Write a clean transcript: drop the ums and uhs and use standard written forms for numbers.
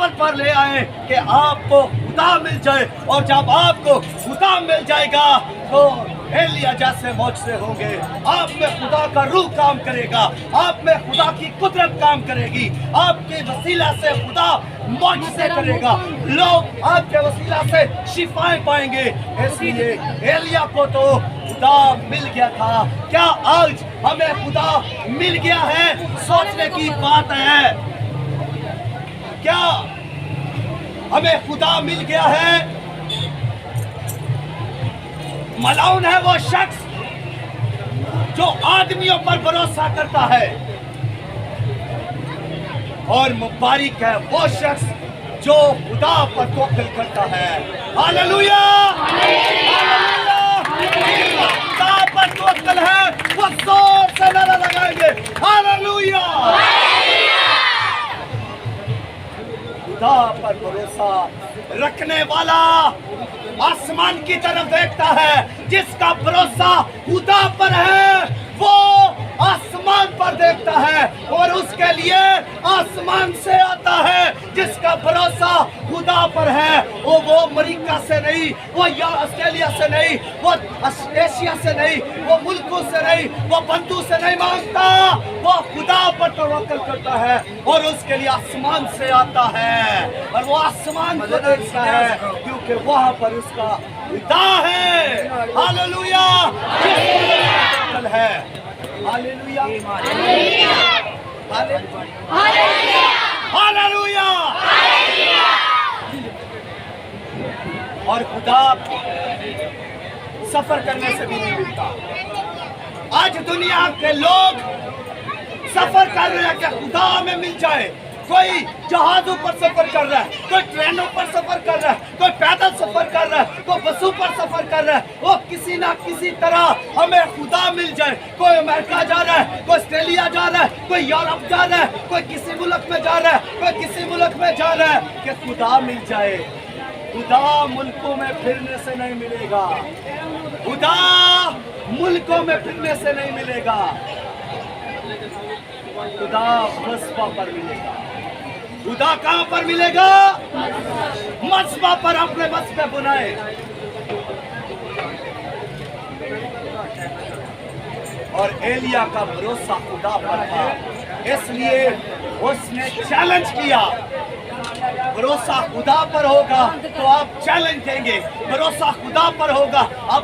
यहाँ पर ले आए कि आपको खुदा मिल जाए, और जब आपको खुदा मिल जाएगा तो एलिया जैसे मौजज़े होंगे। आप में खुदा का रूह काम करेगा, आप में खुदा की कुदरत काम करेगी, आपके वसीला से खुदा मौजज़े करेगा, लोग आपके वसीला से शिफाएं पाएंगे। इसलिए एलिया को तो खुदा मिल गया था। क्या आज हमें खुदा मिल गया है? सोचने की बात है। क्या हमें खुदा मिल गया है? मलाउन है वो शख्स जो आदमियों पर भरोसा करता है, और मुबारक है वो शख्स जो खुदा पर तवक्कुल करता है। Hallelujah, hallelujah. खुदा पर तवक्कुल है वो जोर से नारा लगाएंगे, हालेलुया। खुदा पर भरोसा रखने वाला आसमान की तरफ देखता है। जिसका भरोसा खुदा पर है वो आसमान पर देखता है और उसके लिए आसमान से आता है। जिसका भरोसा खुदा पर है वो अमेरिका से नहीं, वो या ऑस्ट्रेलिया से नहीं, वो एशिया से नहीं, वो मुल्कों से नहीं, वो बंधु से नहीं मांगता, वो खुदा पर तवक्कुल करता है और उसके लिए आसमान से आता है और वो आसमान को देखता है क्योंकि वहां पर उसका खुदा है। हालेलुया है। Hallelujah, hallelujah. और खुदा सफर करने से भी नहीं मिलता। आज दुनिया के लोग सफर कर रहे हैं कि खुदा हमें मिल जाए। कोई जहाजों पर सफर कर रहा है, कोई ट्रेनों पर सफर कर रहा है, कोई पैदल सफर कर रहा है, कोई बसों पर सफर कर रहा है। वो किसी ना किसी तरह हमें खुदा मिल जाए। कोई अमेरिका जा रहा है, कोई ऑस्ट्रेलिया जा रहा है, कोई यूरोप जा रहा है, कोई किसी मुल्क में जा रहा है, कोई किसी मुल्क में जा रहा है कि खुदा मिल जाए। खुदा मुल्कों में फिरने से नहीं मिलेगा, खुदा मुल्कों में फिरने से नहीं मिलेगा, खुदा मस्बा पर मिलेगा। खुदा कहां पर मिलेगा? मस्बा पर। अपने मस्बे बुनाए। और एलिया का भरोसा खुदा पर था, इसलिए उसने चैलेंज किया। भरोसा खुदा पर होगा तो आप चैलेंज देंगे, भरोसा खुदा पर होगा आप